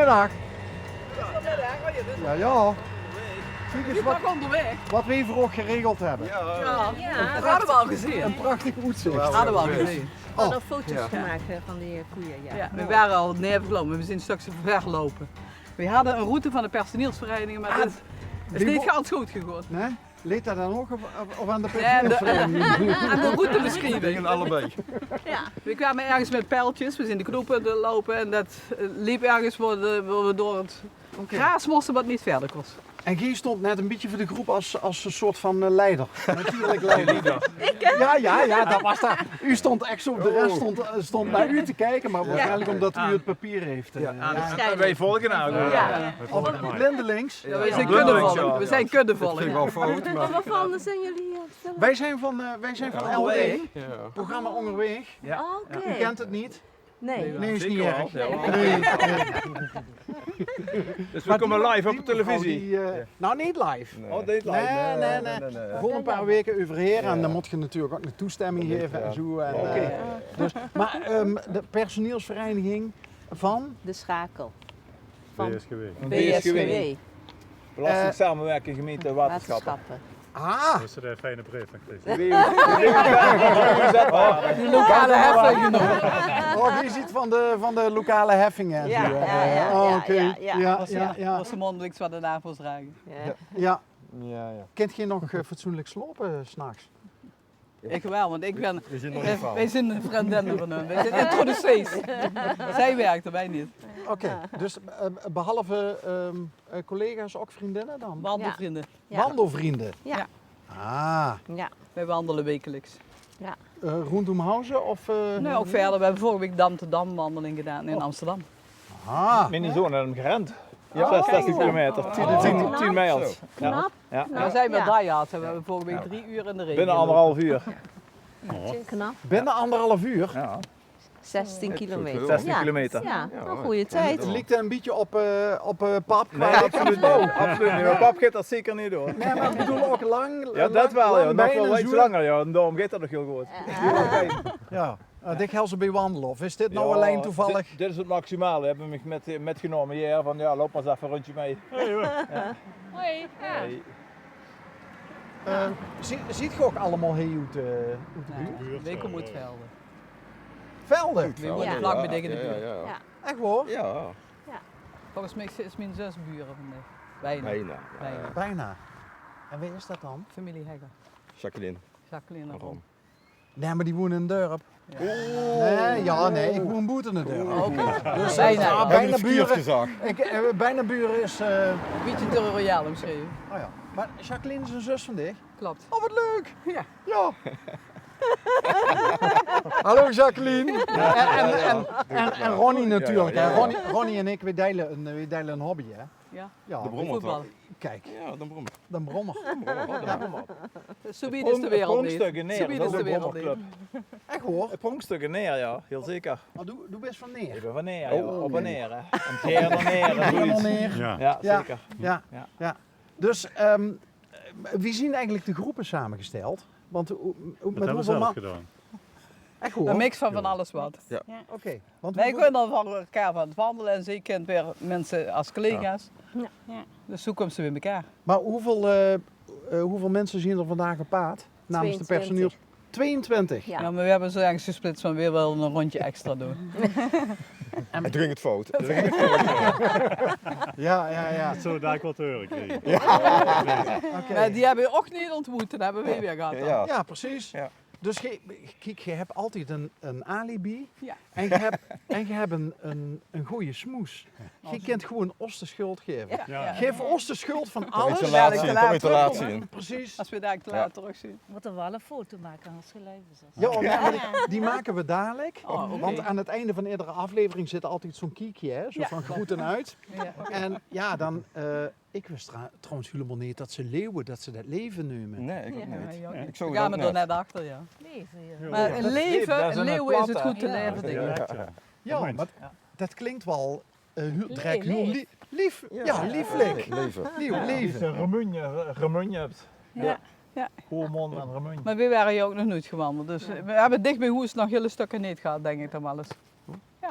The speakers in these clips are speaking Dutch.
Goedemiddag. Ja, ja. Zie eens wat we hier voor ook geregeld hebben. Dat hadden we al gezien. Een prachtig uitzicht. Dat hadden we al gezien. We hadden foto's gemaakt van die koeien. Ja, we waren al neergelopen, we zijn straks weggelopen. We hadden een route van de personeelsvereniging, maar het is niet ganz goed gegaan. Nee? Leed dat dan ook of aan de Ja, personeelsvereniging? aan de routebeschrijving. Tegen allebei. Ja. We kwamen ergens met pijltjes, we zijn de knoepen te lopen en dat liep ergens waar we door het gras moesten wat niet verder kost. En Guy stond net een beetje voor de groep als een soort van leider. Natuurlijk leider. Ja, dat was dat. U stond echt zo, de rest stond naar u te kijken, maar waarschijnlijk omdat u het papier heeft. En wij volgen nou. Of blindelings. Ja, we zijn kuddevolk. We zijn kuddevolk. Dat vind ik wel fout. Maar waarvan zijn jullie? Wij zijn van LW, programma Onderweg. Oké. U kent het niet? Nee. Nee, is niet erg. Dus we komen live op de televisie. Nou, niet live. Oh, dit live. Nee. Gewoon een paar weken overheen en dan moet je natuurlijk ook een toestemming geven en zo. Dus, maar de personeelsvereniging van? De schakel. Van BSGW. Belasting gemeente waterschappen. Ah, Dat is een fijne brief van Chris. De lokale heffing genomen. je ziet van de lokale heffingen. Dat was de mondelings wat de NAVO's dragen. Ja. Kent je nog fatsoenlijk slopen s'nachts? Ik wel, want wij zijn een vriendinnen van hun. Wij zijn introducees. Zij werkten, wij niet. Oké, dus behalve collega's ook vriendinnen dan? Wandelvrienden. Wandelvrienden? Ja. Ah, Wij wandelen wekelijks. Rondom of? Nee, ook verder. We hebben vorige week Dam-te-Dam wandeling gedaan in Amsterdam. Ah, Mijn zoon heeft hem gerend. 60 kilometer, 10 mijls. Knap. We zijn met Daihat. We hebben vorige week 3 uur in de regen. Binnen 1,5 uur. Knap. binnen 1,5 uur? Ja. 16 kilometer. 16 kilometer. Ja, een goede tijd. Het lijkt een beetje op pap. Nee, absoluut niet. Absoluut niet. Mijn pap gaat dat zeker niet door. Nee, maar ik bedoel ook lang. Ja, dat wel. Ja. Nog benen wel en iets zo. langer. Ja. En daarom gaat dat nog heel goed. Ja, dik helzen bij wandelen. Of is dit nou alleen toevallig? Dit is het maximale. We hebben me metgenomen hier van ja, loop maar eens even een rondje mee. Hoi. Ziet je ook allemaal heel uit de buurt? Wij komen uit Velden. Velden? We wonen vlak bij tegen de buurt. Ja. Echt hoor? Ja. Volgens mij is mijn zus buren van mij. Bijna. Bijna. En wie is dat dan? Familie Hegger. Jacqueline. Jacqueline en Ron. Nee, maar die wonen in een dorp. Ja. Nee, ik woon buiten het dorp. Oké. Dus Bijna. bijna buren. Bijna buren is... Een beetje te royaal omschreven. Oh ja. Maar Jacqueline is een zus van dich? Klopt. Oh, wat leuk! Ja. Ja. Hallo Jacqueline. En Ronnie natuurlijk. Ja. Ronnie en ik, we delen een hobby. Hè? Ja. De brommer Voetbal. toch? Kijk, Ja, de brommer. dan brommer. Subiet is de wereld niet. Pronkstukken neer, Subiet dat is is de de wereld niet. brommerclub. Echt hoor. Pronkstukken neer, ja, heel zeker. Maar doe best van Ik neer. ben van neer, ja. Op en neer, hè. En keer er neer, en Helemaal zoiets. neer. Ja. Ja, Ja. zeker. Ja. Dus wie zien eigenlijk de groepen samengesteld? Want Dat met hebben we hoeveel zelf man? gedaan. Echt hoor. Een mix van alles wat. Oké. Want Wij hoeveel- kunnen van elkaar van het wandelen en zij kent weer mensen als collega's. Ja. Dus zo komen ze bij elkaar. Maar hoeveel mensen zien er vandaag op paard? Namens de 22. personeel? 22. Ja. Ja, maar we hebben zo ergens gesplitst van weer wel een rondje extra doen. En toen ging het fout. Ja. Zo daar ik wat te horen kreeg. Oké. Maar die hebben we ook niet ontmoet, dat hebben we weer gehad. dan. Ja, precies. Ja. Dus je hebt altijd een alibi Ja. en je hebt een goede smoes. Je kunt gewoon ons de schuld geven. Ja. Geef ons de schuld van alles. te laat Precies. Als we daar te laat terugzien. Moeten we wel een foto maken als geluid is. Ja, maar die maken we dadelijk. Oh, oké. Want aan het einde van iedere aflevering zit altijd zo'n kiekje, hè? Zo Ja. van groeten uit. Ja. En ja, dan... ik wist trouwens helemaal niet dat ze leeuwen, dat ze dat leven nemen. Nee, ik ook Ja, niet. ja. Ik zou We dat gaan ook er net. net achter, ja. Leven, ja. Maar dat een is leven, dat is leven, een een leeuw is het planten. goed te leven, denk ik. Ja, maar dat klinkt wel direct heel Leef. lief. Ja, lieflijk. Leven. Leven. Remunje hebt. Ja. Ja. Koolmond en remunje. Maar we waren hier ook nog nooit gewandeld. Dus we hebben dicht bij Hoes nog hele stukken niet gehad, denk ik dan wel eens. Ja.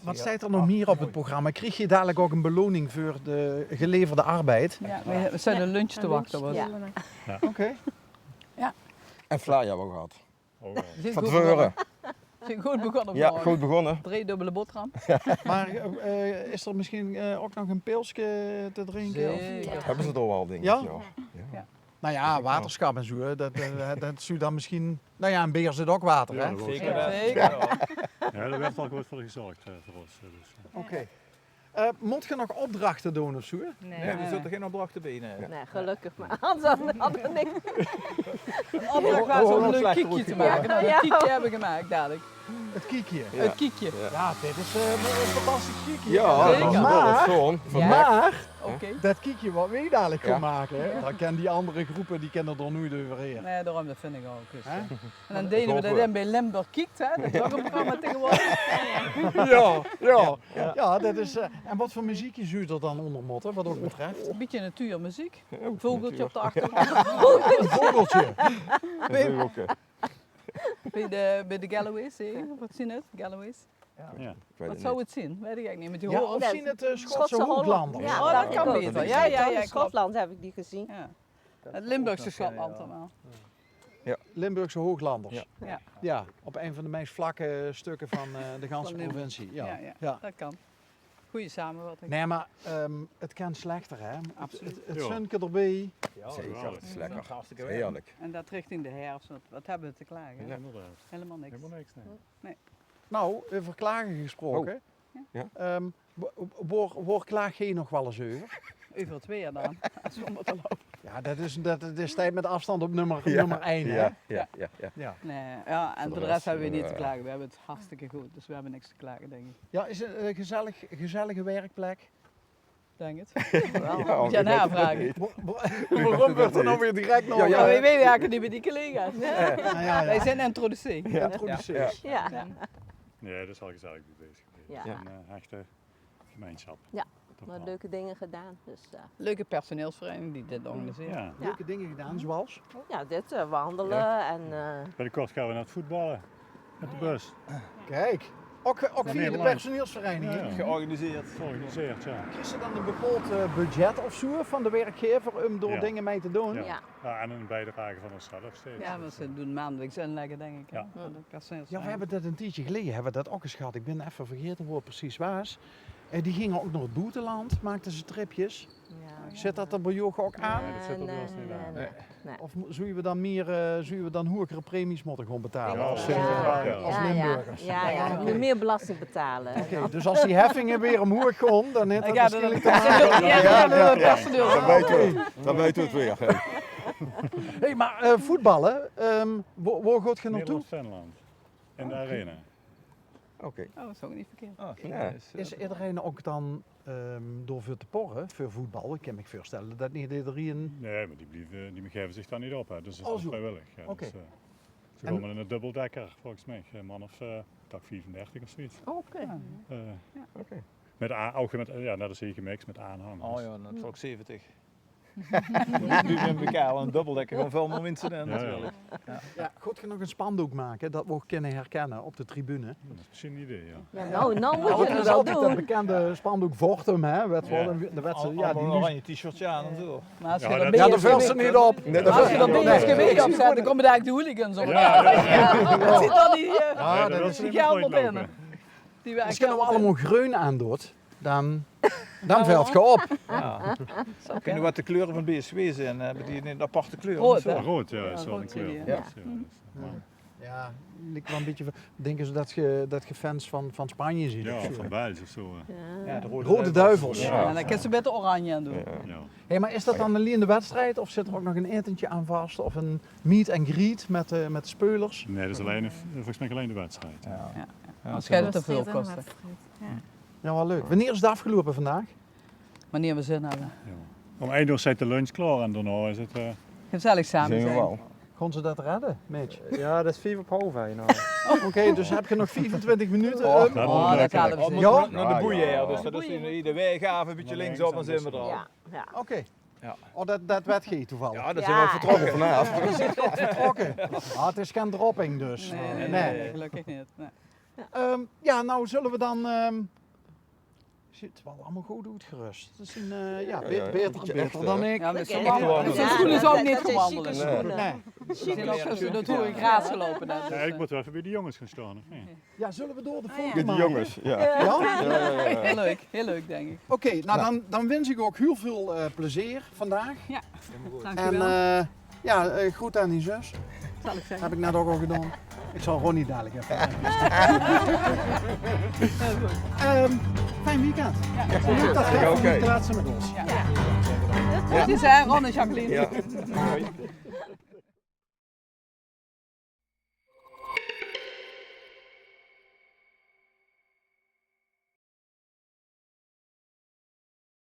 Wat staat er nog meer op het programma? Krijg je dadelijk ook een beloning voor de geleverde arbeid? Ja, we zijn een lunch te wachten. Was. Ja. Oké. En Vlaar hebben we gehad. Oh, wel. Zit Van goed tevoren. begonnen. Goed begonnen Ja, vandaag. goed begonnen. 3 dubbele boterham. Maar is er misschien ook nog een pilsje te drinken? Of? Zeker. Hebben ze toch wel dingen? Ja? Ja. Nou ja, waterschap en zo, hè. Dat zou dan misschien... Nou ja, een beer zit ook water, Ja, hè? dat was- Zeker. Zeker. Ja, daar werd al goed voor gezorgd voor ons. Dus, Oké. Moet je nog opdrachten doen of zo? Nee. Nee, er zitten geen opdrachten bij. Nee. Nee, gelukkig maar. Anders hadden we niks. Een opdracht was om een leuk kiekje te maken. Nou, Ja. dat kiekje hebben we gemaakt dadelijk. Het kiekje. Het kiekje. Ja, dit is een fantastisch kiekje. Ja, Zeker. dat is wel Maar- gewoon. Ja. Maar Oké. dat kiekje wat wij dadelijk gaan Ja. maken, hè, dan kennen die andere groepen die kennen er nooit overheen. Nee, daarom dat vind ik ook. Dus, Hè? en dan deden we dat dan bij Limburg Kiekt, hè? Dat is ook een programma tegenwoordig. Ja, dat is... en wat voor muziekje zou je er dan onder motten, wat ook betreft? Een beetje natuurmuziek. Een vogeltje op de achtergrond. Een vogeltje. Bij de Galloways, zie je? Wat zien het? Galloways. ja. Wat zou het zien? Weet ik eigenlijk niet. Met die Ja, horen. of zien het Schotse Hooglanders? Ja, Oh, dat kan ook. beter. Ja, ja, ja, In Schotland heb ik die gezien. Ja. Het Limburgse Schotland allemaal. Limburgse Hooglanders. Ja. Ja. Ja, op een van de meest vlakke stukken van de ganse Van Limburg. provincie. Ja. Ja, ja. Ja. Dat kan. Goeie samenvatting. Nee, maar het kan slechter, hè? Absoluut. Het Ja. sunke erbij. Zeker, dat is lekker. Hartstikke Dat is heerlijk. En dat richting de herfst. Wat hebben we te klagen? Ja. Inderdaad. Helemaal niks. Helemaal niks, nee. Nou, over klagen gesproken. Ja. Waar klaag je nog wel eens over? Over 2 jaar dan. Als we moeten lopen. Ja, dat is tijd met afstand op nummer 1, hè? Ja. Nee, ja, en Voor voor de de rest rest, hebben we niet te ja. klagen. We hebben het hartstikke goed. Dus we hebben niks te klagen, denk ik. Ja, is het een gezellige werkplek? Denk het. Ja, Moet je aan ik weet haar het vragen. niet. Waarom wordt er nou weer direct nog... Ja, ja. Maar wij werken niet met die collega's. ja. Wij zijn introducee. Introduceer. Ja. Nee, dat is al gezellig mee bezig geweest. Ja. Een echte gemeenschap. Ja. Toch Maar wel. leuke dingen gedaan. Dus Leuke personeelsvereniging die dit organiseert. Ja. Ja. Leuke dingen gedaan, zoals? ja, dit wandelen en Binnenkort gaan we naar het voetballen. Met de bus. Kijk, ook via de Nederland. personeelsvereniging. Ja. Georganiseerd. Georganiseerd, ja. Is er dan een bepaald budget of zo van de werkgever om door Ja. dingen mee te doen? Ja. ja. Ja, en een bijdrage van onszelf steeds. Ja, want ze doen maandelijks inleggen, denk ik. hè, Ja. voor de Ja, we personeelsvereniging. hebben dat een tijdje geleden hebben we dat ook eens gehad. Ik ben even vergeten hoe het precies was. Die gingen ook naar het buitenland, maakten ze tripjes. Ja. Zit dat er bij jou ook aan? Nee, dat zit er bij ons niet aan. Nee. Of zullen we dan meer, zullen we dan hogere premies moeten gaan betalen? Ja, als, zeker. als ja, Limburgers? ja, ja. Je moet meer belasting betalen. Oké, dus als die heffingen weer omhoog gaan, dan heeft dat Ja, dan waarschijnlijk te maken. ja, ja, de ja. personeel. Dan weten we het. Dan weten we het weer. hè. Hey, maar voetballen, waar gaat je naartoe? Nederland-Finland. In de arena. Oké. Oh, dat is ook niet verkeerd. Ja. Is iedereen ook dan door voor te porren voor voetbal? Ik kan me voorstellen dat niet iedereen... Nee, maar die geven zich daar niet op. Hè. Dus dat Oh, is zo. vrijwillig. Ja, Oké. dus, ze En- komen in een dubbeldekker, volgens mij. Een man of dag 34 of zoiets. Oké. Eh, ook met, ja, net als hier gemixt met aanhangers. Oh ja, dat is ook 70. Nu zijn we elkaar een dubbeldekker, gewoon veel meer mensen in Ja, natuurlijk. Ja, goed je nog een spandoek maken dat we ook kunnen herkennen op de tribune. Dat is misschien een idee, ja. Ja, nou moet Ja, je dat het is wel altijd dat doen. bekende spandoek Vortum, hè? De wedstrijd, ja, die een nu... oranje t-shirtje aan en zo. Maar als je Ja, er dat- Ja, de BSGW vuilste niet op. Nee, Als je er Nee. BSGW op zet, dan komen daar de hooligans op. Ja, Dat zit dan die, Ja, dat dat is is... die geld binnen. Die Als je nou allemaal groen aandoet, dan valt je op. Ja. Kunnen wat de kleuren van BSW zijn? Hebben die een aparte kleur? Rood, of zo? hè? Rood, ja, is wel rood een kleur. zie je. Ja. Ja. Ja, lijkt wel een beetje... Denken ze dat je fans van Spanje ziet? Ja, of zo? van Bijls of zo. Ja, de Rode Duivels. Ja, en dan kan ze beter oranje aan doen. Ja. Hey, maar is dat dan alleen de wedstrijd of zit er ook nog een etentje aan vast? Of een meet and greet met de speulers? Nee, dat is alleen, volgens mij alleen de wedstrijd. Ja. Anders gaat het te veel kosten. Ja, wel leuk. Wanneer is het afgelopen vandaag? Wanneer we zin hebben. Ja. Om 1 uur zit de lunch klaar en daarna is het... Gezellig samen Zien we zijn. wel. Kon ze dat redden, Mitch? Ja, dat is 4 op half 1 nou. Oké, dus heb je nog 24 minuten? dat Oh, wordt dat lekker. halen we Oh, zeker. moet naar de Ja, boeien, ja. dus dat is in de weergave, een beetje linksop en zijn we er al. Ja, ja. Oké. Ja. Oh, dat werd je toevallig. Ja, daar Ja, zijn we vertrokken Vanaf. Vertrokken. Ah, het is geen dropping dus. Nee, Nee. nee, gelukkig niet. Nee. Ja, nou zullen we dan... Zit wel allemaal goed uitgerust. Dat is beter dan ik. Ja, met zo'n Ja, schoenen is ook niet dat zijn gewandelen. chique schoenen. Nee. Ze zijn ook zo door het gras gelopen. net. Ja, ik moet wel even bij de jongens gaan staan. Of niet? Ja, zullen we door de foto De maken? jongens, ja. Ja? Heel leuk denk ik. Oké, nou dan wens ik ook heel veel plezier vandaag. Dankjewel. En goed aan die zus. Zal ik zeggen. Heb ik net ook al gedaan. Ik zal Ronnie dadelijk even. Fijn weekend. Leuk dat jij Oké. te kletsen met ons. Het is Ron en Jacqueline. Ja.